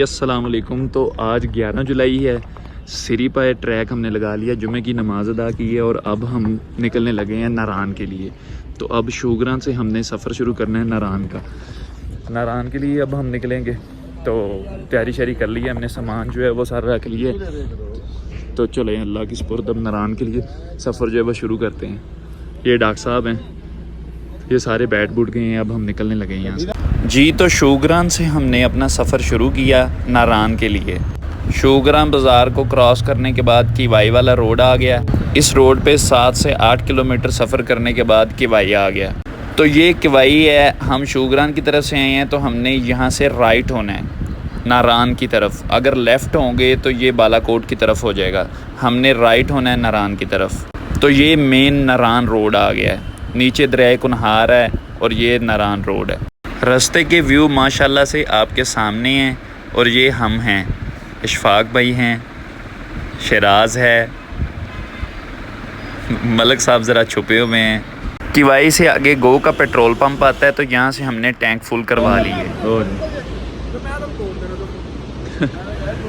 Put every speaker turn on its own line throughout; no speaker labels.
अस्सलाम वालेकुम। तो आज 11 जुलाई है। सिरी पर ट्रैक हमने लगा लिया, जुमे की नमाज़ अदा की है और अब हम निकलने लगे हैं नारान के लिए। तो अब शोगरान से हमने सफ़र शुरू करना है नारान का। नारान के लिए अब हम निकलेंगे, तो तैयारी शारी कर ली है हमने, सामान जो है वो सारा रख लिए। तो चले अल्लाह की सुपुर्द, अब नारान के लिए सफ़र जो है वो शुरू करते हैं। ये डॉक्टर साहब हैं, ये सारे बैठ बूट गए हैं, अब हम निकलने लगे हैं यहाँ से। जी, तो शोगरान से हमने अपना सफ़र शुरू किया नारान के लिए। शोगरान बाज़ार को क्रॉस करने के बाद किवाई वाला रोड आ गया। इस रोड पे 7 से 8 किलोमीटर सफ़र करने के बाद किवाई आ गया। तो ये किवाई है, हम शोगरान की तरफ से आए हैं तो हमने यहाँ से राइट होना है नारान की तरफ। अगर लेफ़्ट होंगे तो ये बालाकोट की तरफ हो जाएगा, हमने राइट होना है नारान की तरफ। तो ये मेन नारान रोड आ गया है, नीचे दरिया कुनहार है और ये नारान रोड है। रास्ते के व्यू माशाल्लाह से आपके सामने हैं और ये हम हैं, इशफाक भाई हैं, शराज है, मलक साहब ज़रा छुपे हुए हैं। किवाई से आगे गो का पेट्रोल पंप आता है, तो यहाँ से हमने टैंक फुल करवा ली है।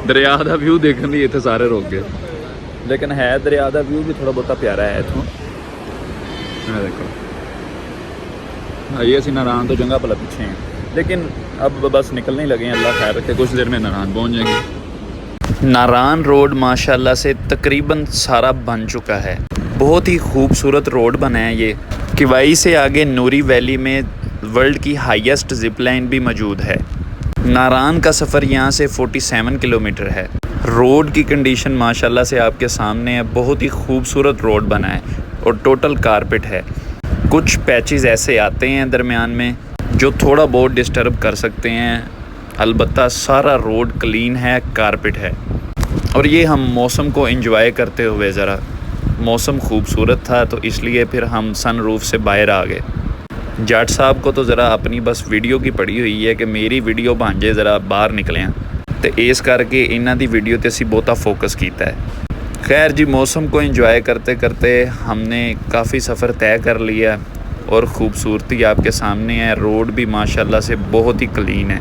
दरिया का व्यू देखने लिए इतने सारे रोक गए, लेकिन है दरिया का व्यू भी थोड़ा बहुत प्यारा है इतों। देखो ये असी नारान तो जंगा भला पीछे हैं, लेकिन अब बस निकलने ही लगे हैं। अल्लाह खैर रखे, कुछ देर में नारान पहुंच जाएंगे। नारान रोड माशाल्लाह से तकरीबन सारा बन चुका है, बहुत ही खूबसूरत रोड बना है ये। किवाई से आगे नूरी वैली में वर्ल्ड की हाईएस्ट जिप लाइन भी मौजूद है। नारान का सफ़र यहाँ से 47 किलोमीटर है। रोड की कंडीशन माशाल्लाह से आपके सामने है, बहुत ही खूबसूरत रोड बना है और टोटल कारपेट है। कुछ पैचेस ऐसे आते हैं दरमियान में जो थोड़ा बहुत डिस्टर्ब कर सकते हैं, अलबत्ता सारा रोड क्लीन है, कारपेट है। और ये हम मौसम को एंजॉय करते हुए, ज़रा मौसम खूबसूरत था तो इसलिए फिर हम सन रूफ से बाहर आ गए। जाट साहब को तो ज़रा अपनी बस वीडियो की पड़ी हुई है कि मेरी वीडियो भांजे ज़रा बाहर निकलें, तो इस करके इन्हां दी वीडियो ते असीं बहुता फोकस किया है। खैर जी, मौसम को एंजॉय करते करते हमने काफ़ी सफ़र तय कर लिया और ख़ूबसूरती आपके सामने है। रोड भी माशाल्लाह से बहुत ही क्लीन है।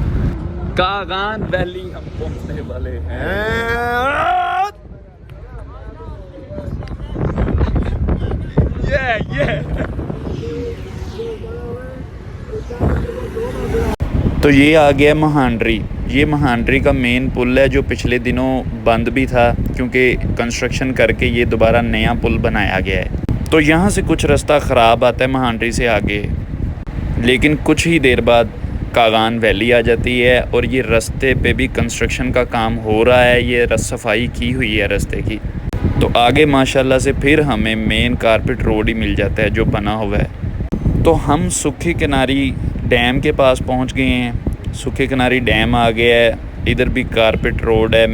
कागान वैली हम पहुंचने वाले हैं। तो ये आ गया महांडरी। ये महांडरी का मेन पुल है जो पिछले दिनों बंद भी था, क्योंकि कंस्ट्रक्शन करके ये दोबारा नया पुल बनाया गया है। तो यहाँ से कुछ रास्ता ख़राब आता है महांडरी से आगे, लेकिन कुछ ही देर बाद कागान वैली आ जाती है और ये रास्ते पे भी कंस्ट्रक्शन का काम हो रहा है। ये सफाई की हुई है रास्ते की। तो आगे माशाल्लाह से फिर हमें मेन कारपेट रोड ही मिल जाता है जो बना हुआ है। तो हम सुखी किनारी डैम के पास पहुंच गए हैं। सुखी किनारी डैम आ गया है, इधर भी कारपेट रोड है।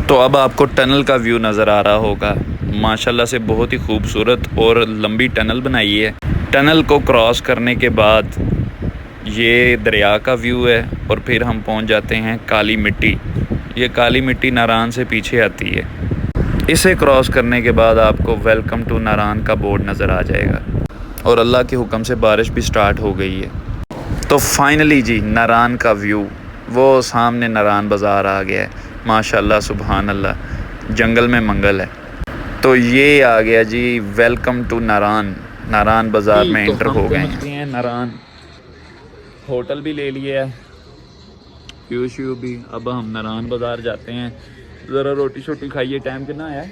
तो अब आपको टनल का व्यू नज़र आ रहा होगा, माशाल्लाह से बहुत ही खूबसूरत और लंबी टनल बनाई है। टनल को क्रॉस करने के बाद ये दरिया का व्यू है और फिर हम पहुंच जाते हैं काली मिट्टी। ये काली मिट्टी नारान से पीछे आती है। इसे क्रॉस करने के बाद आपको वेलकम टू नारान का बोर्ड नज़र आ जाएगा और अल्लाह के हुक्म से बारिश भी स्टार्ट हो गई है। तो फाइनली जी नारान का व्यू, वो सामने नारान बाज़ार आ गया है। माशाल्लाह सुबहान अल्लाह, जंगल में मंगल है। तो ये आ गया जी, वेलकम टू नारान। नारान बाज़ार में एंटर हो गए हैं। नारान होटल भी ले लिया है, व्यू श्यू भी। अब हम नारान बाज़ार जाते हैं, ज़रा रोटी शोटी खाइए। टाइम कितना है?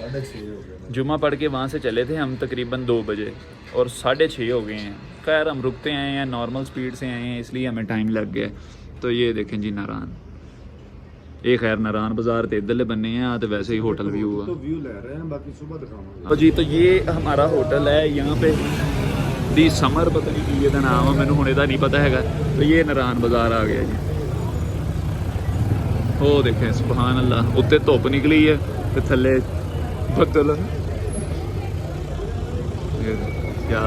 6:30 जुमा पढ़ के वहाँ से चले थे हम तकरीबन 2 बजे और 6:30 हो गए हैं। खैर हम रुकते आए हैं, नॉर्मल स्पीड से आए हैं, इसलिए हमें टाइम लग गया। तो ये देखें जी नारान, ये खैर नारान बाज़ार तो इधरले बने हैं, तो वैसे ही होटल व्यू हुआ तो व्यू ले रहे हैं, बाकी सुबह दिखाऊंगा जी। तो ये हमारा होटल है, यहाँ पे दी समर पता नहीं की ये नाम है, मैंने हुणे दा नहीं पता है। तो ये नारान बाज़ार आ गया जी। वो देखें सुभान अल्लाह, उत्ते धुप निकली है तो थले बदल। क्या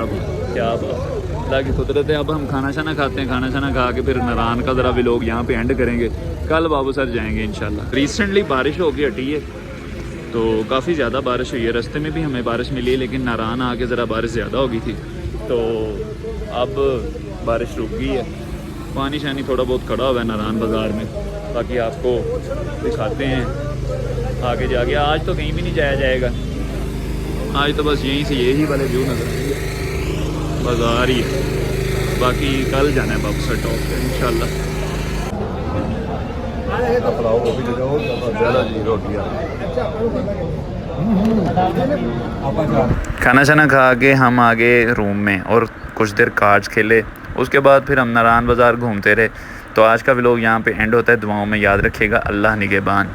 बात अल्लाह की कुदरत है। अब हम खाना शाना खाते हैं, खाना शाना खा के फिर नारान का ज़रा भी लोग यहाँ पे एंड करेंगे। कल बाबूसर जाएंगे इंशाल्लाह। रिसेंटली बारिश हो के हटी है, तो काफ़ी ज़्यादा बारिश हुई है। रास्ते में भी हमें बारिश मिली है, लेकिन नारान आके ज़रा बारिश ज़्यादा हो गई थी, तो अब बारिश रुक गई है। पानी शानी थोड़ा बहुत खड़ा हुआ है नारायण बाज़ार में, बाकी आपको दिखाते हैं आगे जाके। आज तो कहीं भी नहीं जाया जाएगा, आज तो बस यहीं से यही वाले व्यू नज़र आएंगे, बाज़ार ही है। बाकी कल जाना है बक्सर टॉप पे इंशाल्लाह। खाना शाना खा के हम आ गए रूम में और कुछ देर कार्ड्स खेले, उसके बाद फिर हम नारायण बाज़ार घूमते रहे। तो आज का व्लॉग यहाँ पे एंड होता है। दुआओं में याद रखिएगा। अल्लाह निगहबान।